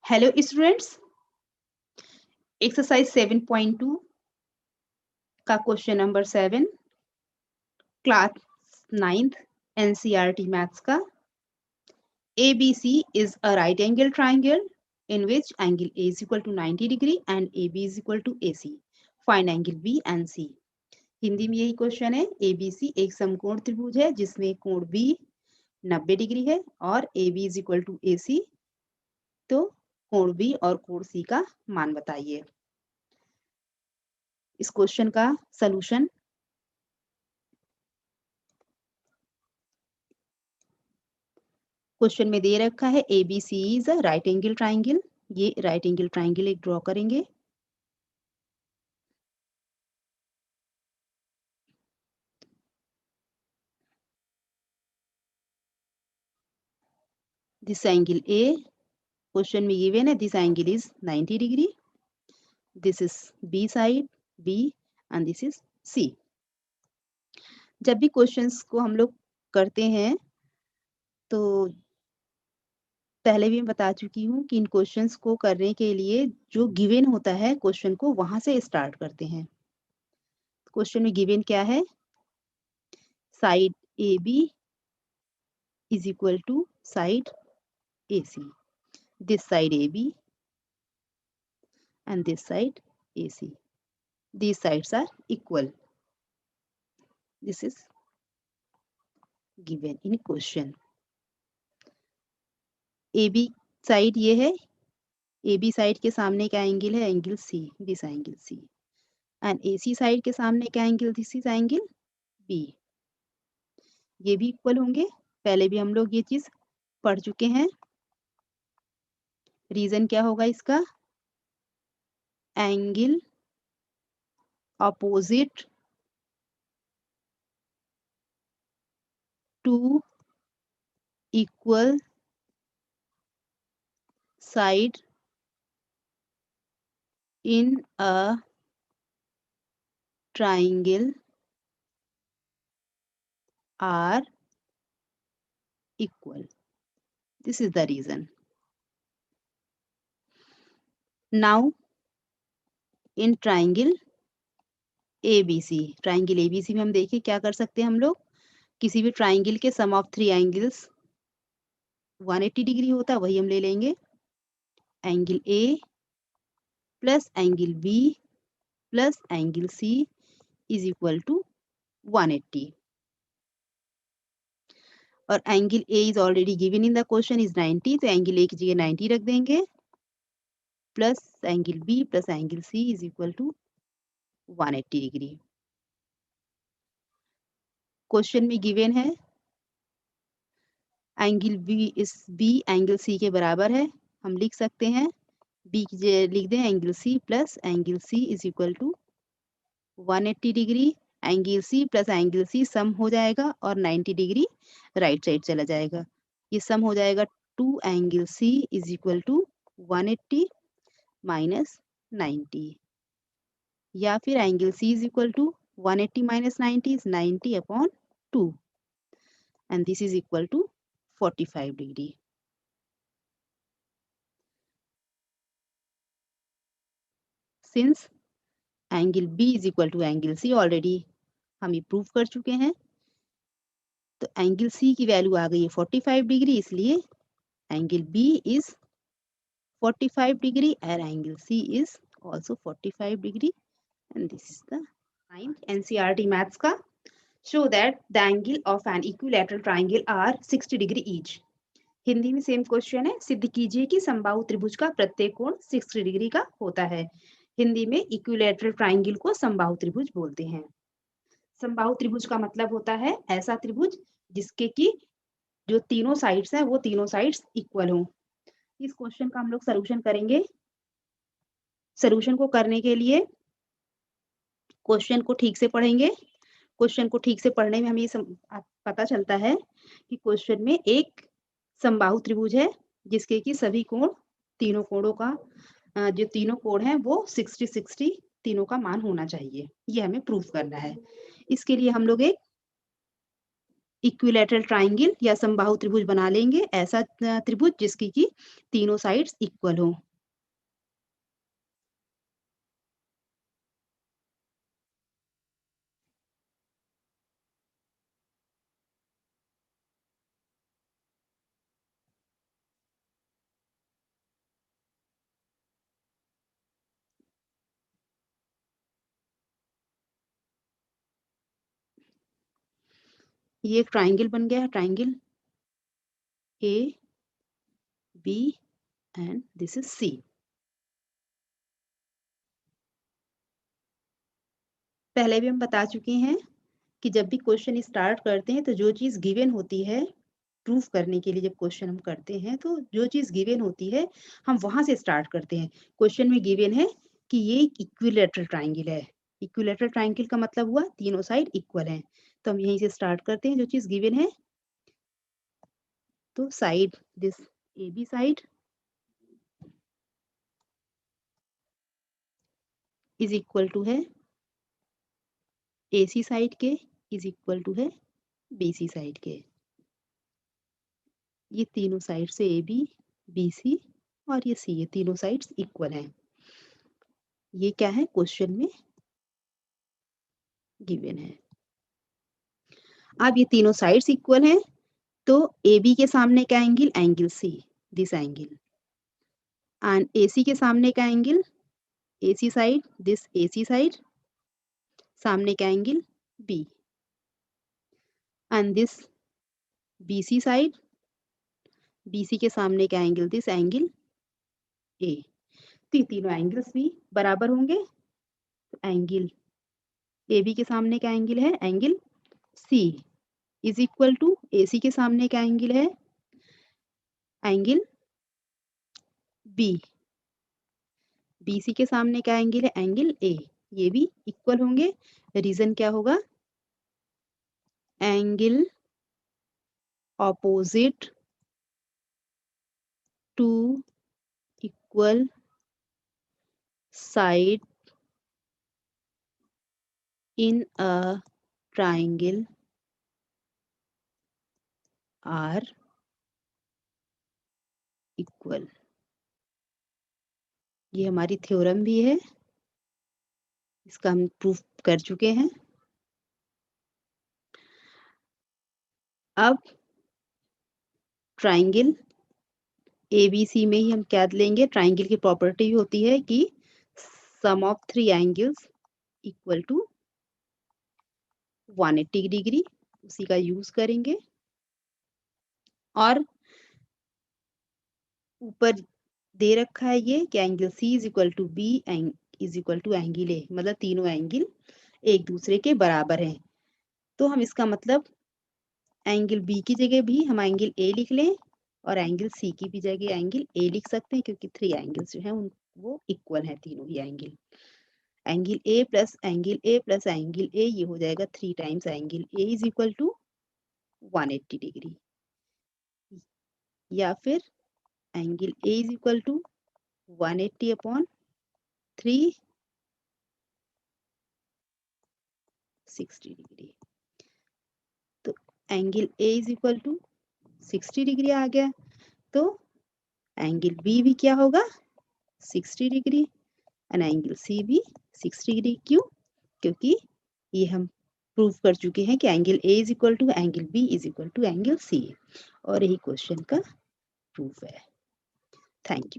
Hello students, exercise 7.2 का question number 7 class 9th NCERT maths का। ABC is a right angle triangle in which angle A is equal to 90 degree and AB is equal to AC. Find angle B and C. Hindi में यही question है। ABC एक समकोण त्रिभुज है जिसमें कोण B 90 डिग्री है और AB is equal to AC। तो कोण B और कोण C का मान बताइए। इस क्वेश्चन का सलूशन क्वेश्चन में दे रखा है ABC is a right angle triangle. ये राइट एंगल ट्राइंगल एक ड्रॉ करेंगे। दिस एंगल A क्वेश्चन में गिवन है, this angle is 90 degree. This is B side B and this is C। जब भी क्वेश्चंस को हम लोग करते हैं तो पहले भी मैं बता चुकी हूँ कि इन क्वेश्चंस को करने के लिए जो गिवन होता है क्वेश्चन को वहां से स्टार्ट करते हैं। क्वेश्चन में गिवन क्या है? Side AB is equal to side AC। This side AB and this side AC. These sides are equal. This is given in question. AB side ये है। AB side के सामने क्या एंगल है? Angle C, this angle C. And AC side के सामने क्या angle? This is angle B. ये भी इक्वल होंगे। पहले भी हम लोग ये चीज पढ़ चुके हैं। रीजन क्या होगा इसका? Angle opposite to equal side in a triangle are equal. This is the reason. Now in triangle ABC, triangle ABC में हम देखिए क्या कर सकते हैं हम लोग। किसी भी ट्राइंगल के सम ऑफ 3 एंगल्स 180 डिग्री होता है, वही हम ले लेंगे। Angle A plus angle B plus angle C is equal to 180। और angle A is already given in the question is 90, तो एंगल A की जगह 90 रख देंगे plus angle B plus angle C is equal to 180 degree. Question में given है angle B angle C के बराबर है। हम लिख सकते हैं B की जगह लिख दें angle C plus angle C is equal to 180 degree. Angle C plus angle C sum हो जाएगा और 90 डिग्री राइट साइड चला जाएगा। ये सम हो जाएगा 2 angle C is equal to 180 minus 90, या फिर angle C is equal to 180 minus 90 is 90 upon 2 and this is equal to 45 degree. Since angle B is equal to angle C already हम ये prove कर चुके हैं, तो एंगल C की value आ गई है 45 डिग्री, इसलिए एंगल B इज 45 डिग्री और angle C is also 45 degree and this is the 9th NCERT maths का। Show that the angle of an equilateral triangle are 60 degree each. Hindi में same question है। सिद्ध कीजिए कि समबाहु त्रिभुज का प्रत्येक कोण 60 डिग्री का होता है। हिंदी में इक्विलैटरल ट्राइंगल को समबाहु त्रिभुज बोलते हैं। समबाहु त्रिभुज का मतलब होता है ऐसा त्रिभुज जिसके की जो तीनों साइड्स हैं वो तीनों साइड्स इक्वल हों। इस क्वेश्चन का हम लोग सॉल्यूशन करेंगे। सॉल्यूशन को करने के लिए क्वेश्चन को ठीक से पढ़ेंगे। क्वेश्चन को ठीक से पढ़ने में हमें ये पता चलता है कि क्वेश्चन में एक समबाहु त्रिभुज है जिसके कि सभी कोण तीनों कोणों का जो तीनों कोण हैं वो 60-60 तीनों का मान होना चाहिए। ये हमें प्रूफ करना है। इसके लिए हम लोग एक इक्विलैटरल ट्राइंगल या समबाहु त्रिभुज बना लेंगे, ऐसा त्रिभुज जिसकी की तीनों साइड्स इक्वल हो। ये एक ट्राइंगल बन गया है, triangle A B and this is C. पहले भी हम बता चुके हैं कि जब भी क्वेश्चन स्टार्ट करते हैं तो जो चीज गिवन होती है प्रूफ करने के लिए, जब क्वेश्चन हम करते हैं तो जो चीज गिवन होती है हम वहां से स्टार्ट करते हैं। क्वेश्चन में गिवन है कि ये एक इक्विलैटरल ट्राइंगल है। इक्विलैटरल ट्राइंगल का मतलब हुआ तीनों साइड इक्वल हैं, तो हम यहीं से स्टार्ट करते हैं जो चीज गिवन है। तो side this A B side is equal to है ए सी साइड के इज इक्वल टू है बी सी साइड के। ये तीनों साइड से ए बी बी सी और ये सी, ये तीनों साइड्स इक्वल हैं। ये क्या है क्वेश्चन में गिवन है। अब ये तीनों साइड्स इक्वल हैं तो ए बी के सामने का angle angle C, this angle, and A C के सामने का angle A C side, this A C side, सामने का angle B, and this B C side, B C के सामने का एंगल दिस एंगल ए। तो ये तीनों एंगल्स भी बराबर होंगे। तो एंगल ए बी के सामने का एंगल है angle C is equal to A C के सामने का एंगल है एंगल बी, बी सी के सामने का एंगल है एंगल ए, ये भी इक्वल होंगे। रीजन क्या होगा, angle opposite to equal side in a triangle are equal। ये हमारी थ्योरम भी है, इसका हम प्रूफ कर चुके हैं। अब ट्राइंगल एबीसी में ही हम क्या लेंगे, ट्राइंगल की प्रॉपर्टी होती है कि sum of three angles equal to 180 degree, उसी का यूज करेंगे। और ऊपर दे रखा है ये कि angle C is equal to B is equal to angle A, मतलब तीनों एंगल एक दूसरे के बराबर हैं। तो हम इसका मतलब एंगल बी की जगह भी हम एंगल ए लिख लें और एंगल सी की भी जगह एंगल ए लिख सकते हैं, क्योंकि थ्री एंगल्स जो हैं वो इक्वल हैं तीनों ही angle. Angle A plus angle A plus angle A, ये हो जाएगा 3 times angle A is equal to 180 degree, या फिर angle A is equal to 180 upon 3 60 degree. तो angle A is equal to 60 degree आ गया। तो एंगल बी भी क्या होगा 60 डिग्री, एंड एंगल सी भी 60 डिग्री। क्यों, क्योंकि ये हम प्रूव कर चुके हैं कि angle A is equal to angle B is equal to angle C, और यही क्वेश्चन का प्रूफ है। Thank you.